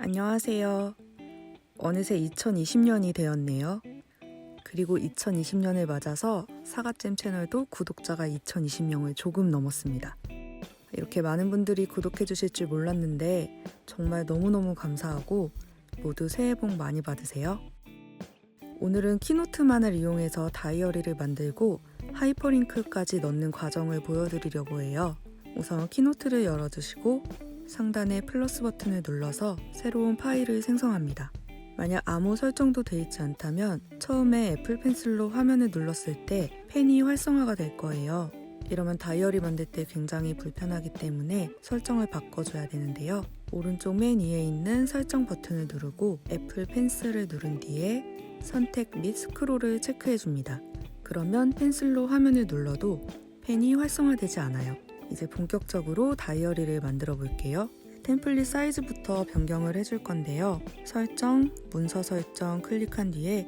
안녕하세요. 어느새 2020년이 되었네요. 그리고 2020년을 맞아서 사과잼 채널도 구독자가 2020명을 조금 넘었습니다. 이렇게 많은 분들이 구독해 주실 줄 몰랐는데 정말 너무너무 감사하고 모두 새해 복 많이 받으세요. 오늘은 키노트만을 이용해서 다이어리를 만들고 하이퍼링크까지 넣는 과정을 보여드리려고 해요. 우선 키노트를 열어주시고 상단의 플러스 버튼을 눌러서 새로운 파일을 생성합니다. 만약 아무 설정도 되어 있지 않다면 처음에 애플 펜슬로 화면을 눌렀을 때 펜이 활성화가 될 거예요. 이러면 다이어리 만들 때 굉장히 불편하기 때문에 설정을 바꿔줘야 되는데요. 오른쪽 맨 위에 있는 설정 버튼을 누르고 애플 펜슬을 누른 뒤에 선택 및 스크롤을 체크해줍니다. 그러면 펜슬로 화면을 눌러도 펜이 활성화되지 않아요. 이제 본격적으로 다이어리를 만들어 볼게요. 템플릿 사이즈부터 변경을 해줄 건데요. 설정, 문서 설정 클릭한 뒤에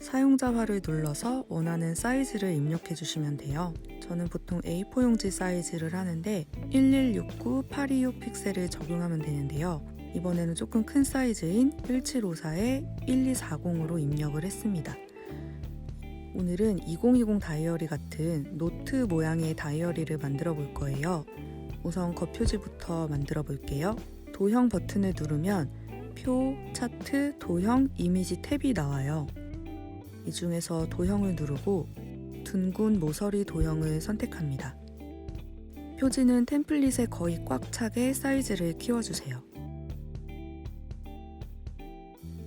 사용자화를 눌러서 원하는 사이즈를 입력해 주시면 돼요. 저는 보통 A4 용지 사이즈를 하는데 1169825 픽셀을 적용하면 되는데요. 이번에는 조금 큰 사이즈인 1754에 1240으로 입력을 했습니다. 오늘은 2020 다이어리 같은 노트 모양의 다이어리를 만들어 볼 거예요. 우선 겉표지부터 만들어 볼게요. 도형 버튼을 누르면 표, 차트, 도형, 이미지 탭이 나와요. 이 중에서 도형을 누르고 둥근 모서리 도형을 선택합니다. 표지는 템플릿에 거의 꽉 차게 사이즈를 키워주세요.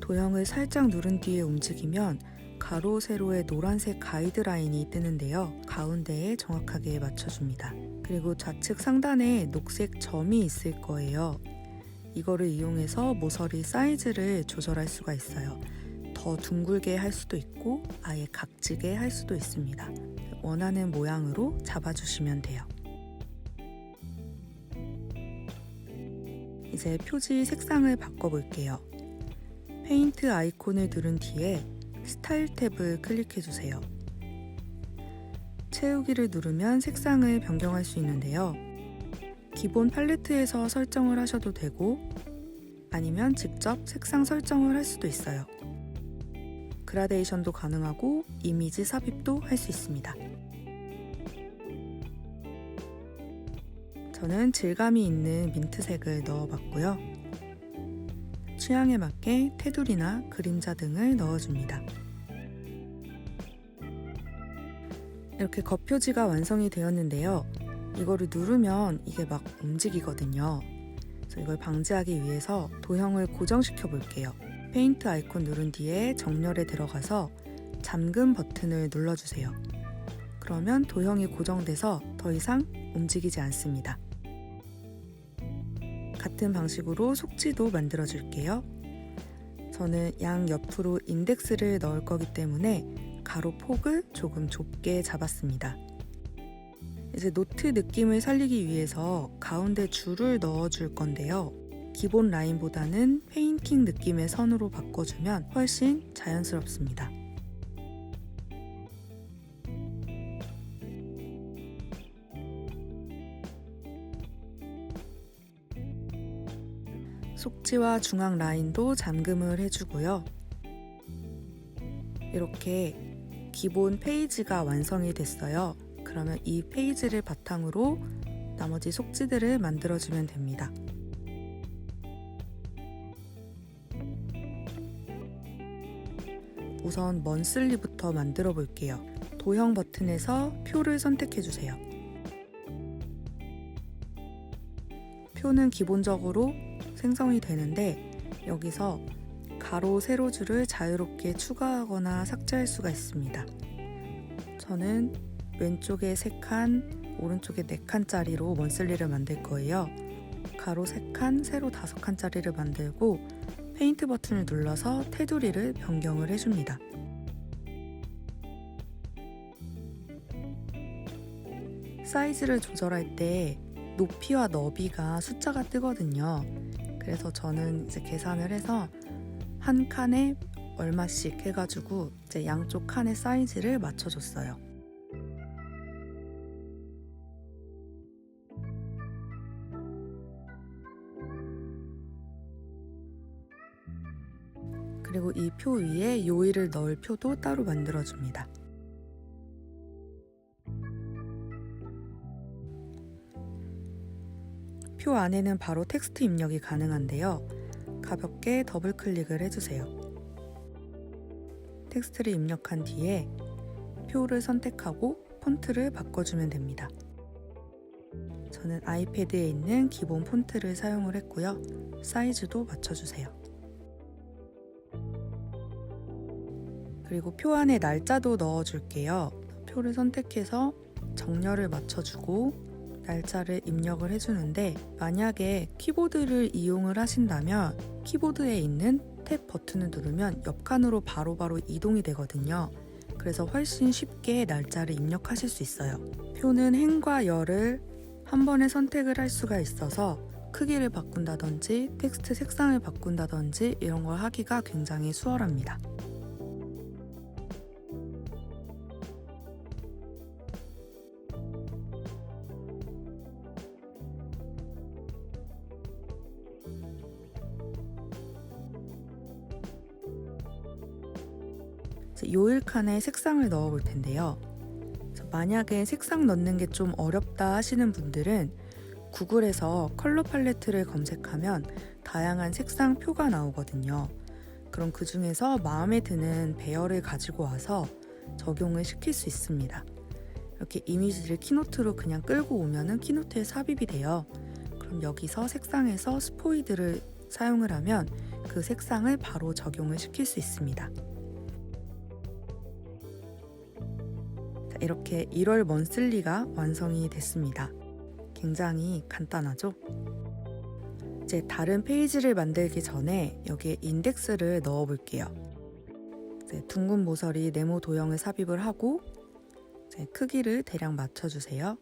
도형을 살짝 누른 뒤에 움직이면 가로, 세로의 노란색 가이드라인이 뜨는데요. 가운데에 정확하게 맞춰줍니다. 그리고 좌측 상단에 녹색 점이 있을 거예요. 이거를 이용해서 모서리 사이즈를 조절할 수가 있어요. 더 둥글게 할 수도 있고 아예 각지게 할 수도 있습니다. 원하는 모양으로 잡아주시면 돼요. 이제 표지 색상을 바꿔볼게요. 페인트 아이콘을 누른 뒤에 스타일 탭을 클릭해주세요. 채우기를 누르면 색상을 변경할 수 있는데요. 기본 팔레트에서 설정을 하셔도 되고 아니면 직접 색상 설정을 할 수도 있어요. 그라데이션도 가능하고 이미지 삽입도 할 수 있습니다. 저는 질감이 있는 민트색을 넣어봤고요. 취향에 맞게 테두리나 그림자 등을 넣어줍니다. 이렇게 겉표지가 완성이 되었는데요. 이거를 누르면 이게 막 움직이거든요. 그래서 이걸 방지하기 위해서 도형을 고정시켜 볼게요. 페인트 아이콘 누른 뒤에 정렬에 들어가서 잠금 버튼을 눌러주세요. 그러면 도형이 고정돼서 더 이상 움직이지 않습니다. 같은 방식으로 속지도 만들어 줄게요. 저는 양 옆으로 인덱스를 넣을 거기 때문에 가로 폭을 조금 좁게 잡았습니다. 이제 노트 느낌을 살리기 위해서 가운데 줄을 넣어 줄 건데요. 기본 라인보다는 페인팅 느낌의 선으로 바꿔주면 훨씬 자연스럽습니다. 속지와 중앙 라인도 잠금을 해주고요. 이렇게 기본 페이지가 완성이 됐어요. 그러면 이 페이지를 바탕으로 나머지 속지들을 만들어주면 됩니다. 우선 먼슬리부터 만들어 볼게요. 도형 버튼에서 표를 선택해 주세요. 표는 기본적으로 생성이 되는데 여기서 가로, 세로줄을 자유롭게 추가하거나 삭제할 수가 있습니다. 저는 왼쪽에 3칸, 오른쪽에 4칸짜리로 먼슬리를 만들 거예요. 가로 3칸, 세로 5칸짜리를 만들고 페인트 버튼을 눌러서 테두리를 변경을 해줍니다. 사이즈를 조절할 때 높이와 너비가 숫자가 뜨거든요. 그래서 저는 이제 계산을 해서 한 칸에 얼마씩 해가지고 이제 양쪽 칸의 사이즈를 맞춰줬어요. 그리고 이 표 위에 요일을 넣을 표도 따로 만들어줍니다. 표 안에는 바로 텍스트 입력이 가능한데요. 가볍게 더블 클릭을 해주세요. 텍스트를 입력한 뒤에 표를 선택하고 폰트를 바꿔주면 됩니다. 저는 아이패드에 있는 기본 폰트를 사용을 했고요. 사이즈도 맞춰주세요. 그리고 표 안에 날짜도 넣어줄게요. 표를 선택해서 정렬을 맞춰주고 날짜를 입력을 해주는데, 만약에 키보드를 이용을 하신다면 키보드에 있는 탭 버튼을 누르면 옆칸으로 바로바로 이동이 되거든요. 그래서 훨씬 쉽게 날짜를 입력하실 수 있어요. 표는 행과 열을 한 번에 선택을 할 수가 있어서 크기를 바꾼다든지 텍스트 색상을 바꾼다든지 이런 걸 하기가 굉장히 수월합니다. 요일 칸에 색상을 넣어 볼 텐데요. 만약에 색상 넣는 게 좀 어렵다 하시는 분들은 구글에서 컬러 팔레트를 검색하면 다양한 색상 표가 나오거든요. 그럼 그 중에서 마음에 드는 배열을 가지고 와서 적용을 시킬 수 있습니다. 이렇게 이미지를 키노트로 그냥 끌고 오면은 키노트에 삽입이 돼요. 그럼 여기서 색상에서 스포이드를 사용을 하면 그 색상을 바로 적용을 시킬 수 있습니다. 이렇게 1월 먼슬리가 완성이 됐습니다. 굉장히 간단하죠? 이제 다른 페이지를 만들기 전에 여기에 인덱스를 넣어 볼게요. 둥근 모서리 네모 도형을 삽입을 하고 크기를 대략 맞춰주세요.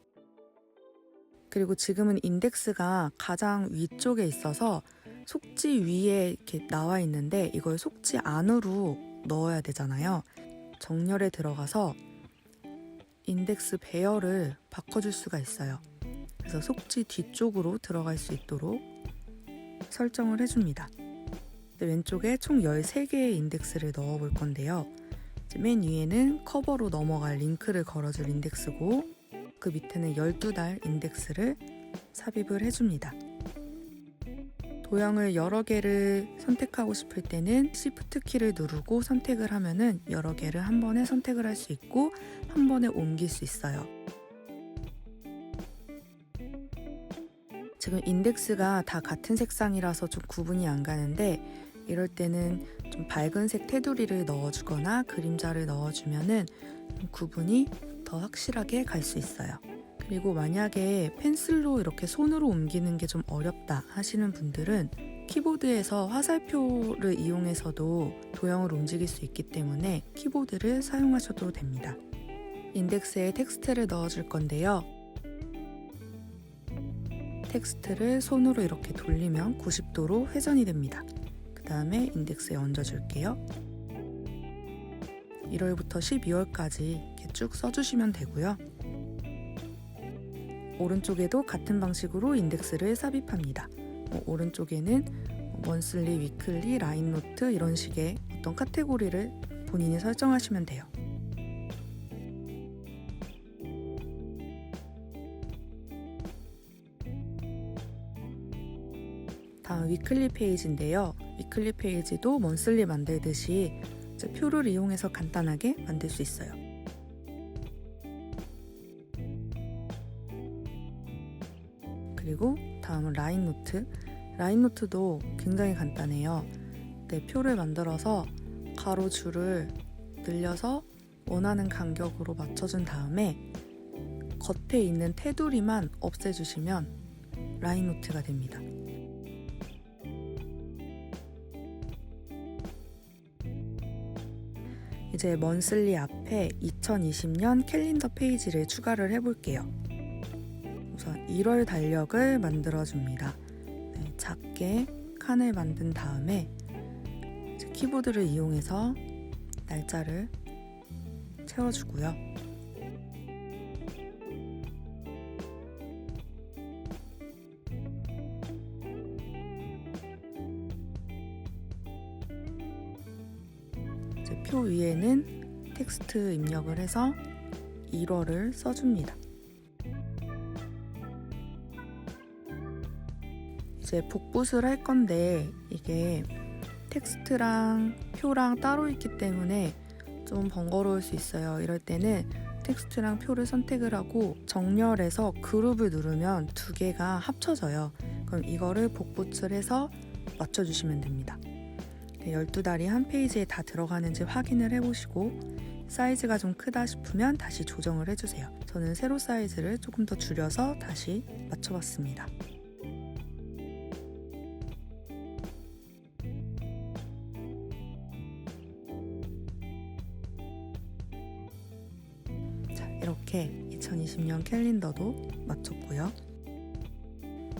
그리고 지금은 인덱스가 가장 위쪽에 있어서 속지 위에 이렇게 나와 있는데 이걸 속지 안으로 넣어야 되잖아요. 정렬에 들어가서 인덱스 배열을 바꿔줄 수가 있어요. 그래서 속지 뒤쪽으로 들어갈 수 있도록 설정을 해줍니다. 왼쪽에 총 13개의 인덱스를 넣어 볼 건데요. 맨 위에는 커버로 넘어갈 링크를 걸어줄 인덱스고, 그 밑에는 12달 인덱스를 삽입을 해줍니다. 도형을 여러 개를 선택하고 싶을 때는 Shift 키를 누르고 선택을 하면은 여러 개를 한 번에 선택을 할 수 있고 한 번에 옮길 수 있어요. 지금 인덱스가 다 같은 색상이라서 좀 구분이 안 가는데, 이럴 때는 좀 밝은 색 테두리를 넣어주거나 그림자를 넣어주면은 구분이 더 확실하게 갈 수 있어요. 그리고 만약에 펜슬로 이렇게 손으로 옮기는 게 좀 어렵다 하시는 분들은 키보드에서 화살표를 이용해서도 도형을 움직일 수 있기 때문에 키보드를 사용하셔도 됩니다. 인덱스에 텍스트를 넣어줄 건데요. 텍스트를 손으로 이렇게 돌리면 90도로 회전이 됩니다. 그 다음에 인덱스에 얹어줄게요. 1월부터 12월까지 이렇게 쭉 써주시면 되고요. 오른쪽에도 같은 방식으로 인덱스를 삽입합니다. 오른쪽에는 먼슬리, 위클리, 라인 노트 이런 식의 어떤 카테고리를 본인이 설정하시면 돼요. 다음 위클리 페이지인데요. 위클리 페이지도 먼슬리 만들듯이 표를 이용해서 간단하게 만들 수 있어요. 그리고 다음은 라인 노트. 라인 노트도 굉장히 간단해요. 표를 만들어서 가로 줄을 늘려서 원하는 간격으로 맞춰준 다음에 겉에 있는 테두리만 없애주시면 라인 노트가 됩니다. 이제 먼슬리 앞에 2020년 캘린더 페이지를 추가를 해볼게요. 우선 1월 달력을 만들어줍니다. 작게 칸을 만든 다음에 이제 키보드를 이용해서 날짜를 채워주고요. 표 위에는 텍스트 입력을 해서 1월을 써줍니다. 이제 복붙을 할 건데 이게 텍스트랑 표랑 따로 있기 때문에 좀 번거로울 수 있어요. 이럴 때는 텍스트랑 표를 선택을 하고 정렬해서 그룹을 누르면 두 개가 합쳐져요. 그럼 이거를 복붙을 해서 맞춰주시면 됩니다. 12달이 한 페이지에 다 들어가는지 확인을 해보시고 사이즈가 좀 크다 싶으면 다시 조정을 해주세요. 저는 세로 사이즈를 조금 더 줄여서 다시 맞춰봤습니다. 자, 이렇게 2020년 캘린더도 맞췄고요.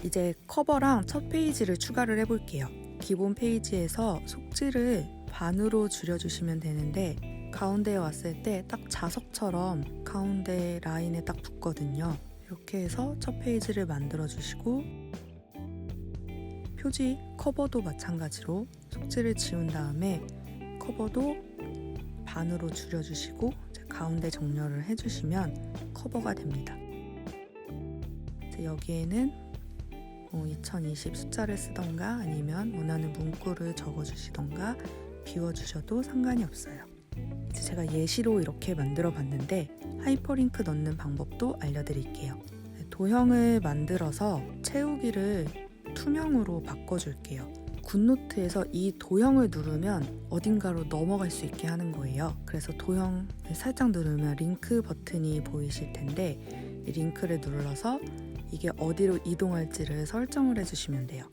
이제 커버랑 첫 페이지를 추가를 해볼게요. 기본 페이지에서 속지를 반으로 줄여주시면 되는데 가운데에 왔을 때 딱 자석처럼 가운데 라인에 딱 붙거든요. 이렇게 해서 첫 페이지를 만들어 주시고 표지 커버도 마찬가지로 속지를 지운 다음에 커버도 반으로 줄여주시고 가운데 정렬을 해주시면 커버가 됩니다. 여기에는 2020 숫자를 쓰던가 아니면 원하는 문구를 적어주시던가 비워주셔도 상관이 없어요. 이제 제가 예시로 이렇게 만들어 봤는데 하이퍼링크 넣는 방법도 알려드릴게요. 도형을 만들어서 채우기를 투명으로 바꿔줄게요. 굿노트에서 이 도형을 누르면 어딘가로 넘어갈 수 있게 하는 거예요. 그래서 도형을 살짝 누르면 링크 버튼이 보이실 텐데 이 링크를 눌러서 이게 어디로 이동할지를 설정을 해주시면 돼요.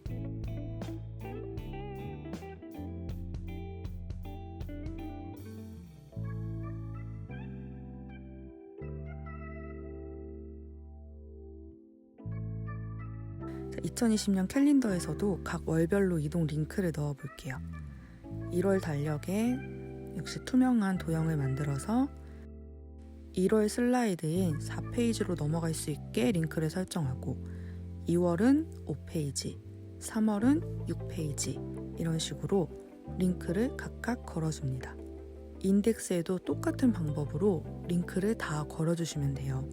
자, 2020년 캘린더에서도 각 월별로 이동 링크를 넣어 볼게요. 1월 달력에 역시 투명한 도형을 만들어서 1월 슬라이드인 4페이지로 넘어갈 수 있게 링크를 설정하고 2월은 5페이지, 3월은 6페이지 이런 식으로 링크를 각각 걸어줍니다. 인덱스에도 똑같은 방법으로 링크를 다 걸어주시면 돼요.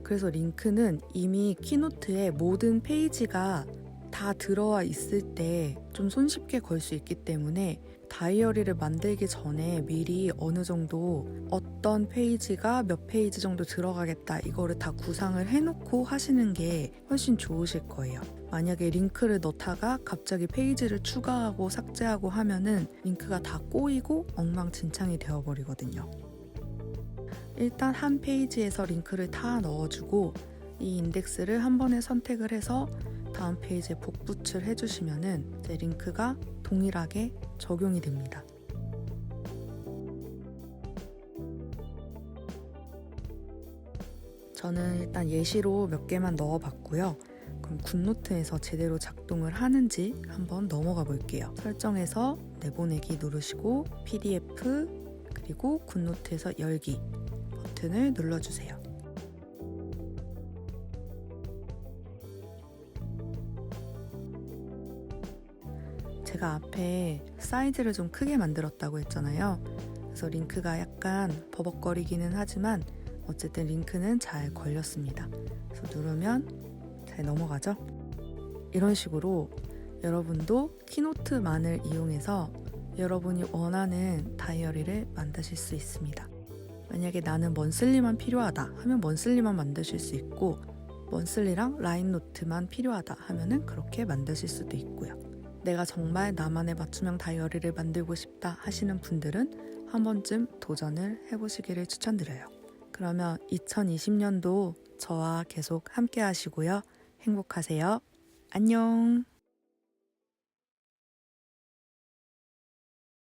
그래서 링크는 이미 키노트에 모든 페이지가 다 들어와 있을 때 좀 손쉽게 걸 수 있기 때문에 다이어리를 만들기 전에 미리 어느 정도 어떤 페이지가 몇 페이지 정도 들어가겠다 이거를 다 구상을 해놓고 하시는 게 훨씬 좋으실 거예요. 만약에 링크를 넣다가 갑자기 페이지를 추가하고 삭제하고 하면은 링크가 다 꼬이고 엉망진창이 되어버리거든요. 일단 한 페이지에서 링크를 다 넣어주고 이 인덱스를 한 번에 선택을 해서 다음 페이지에 복붙을 해주시면은 이제 링크가 동일하게 적용이 됩니다. 저는 일단 예시로 몇 개만 넣어봤고요. 그럼 굿노트에서 제대로 작동을 하는지 한번 넘어가 볼게요. 설정에서 내보내기 누르시고 PDF 그리고 굿노트에서 열기 버튼을 눌러주세요. 제가 앞에 사이즈를 좀 크게 만들었다고 했잖아요. 그래서 링크가 약간 버벅거리기는 하지만 어쨌든 링크는 잘 걸렸습니다. 그래서 누르면 잘 넘어가죠? 이런 식으로 여러분도 키노트만을 이용해서 여러분이 원하는 다이어리를 만드실 수 있습니다. 만약에 나는 먼슬리만 필요하다 하면 먼슬리만 만드실 수 있고 먼슬리랑 라인노트만 필요하다 하면은 그렇게 만드실 수도 있고요. 내가 정말 나만의 맞춤형 다이어리를 만들고 싶다 하시는 분들은 한 번쯤 도전을 해보시기를 추천드려요. 그러면 2020년도 저와 계속 함께 하시고요. 행복하세요. 안녕.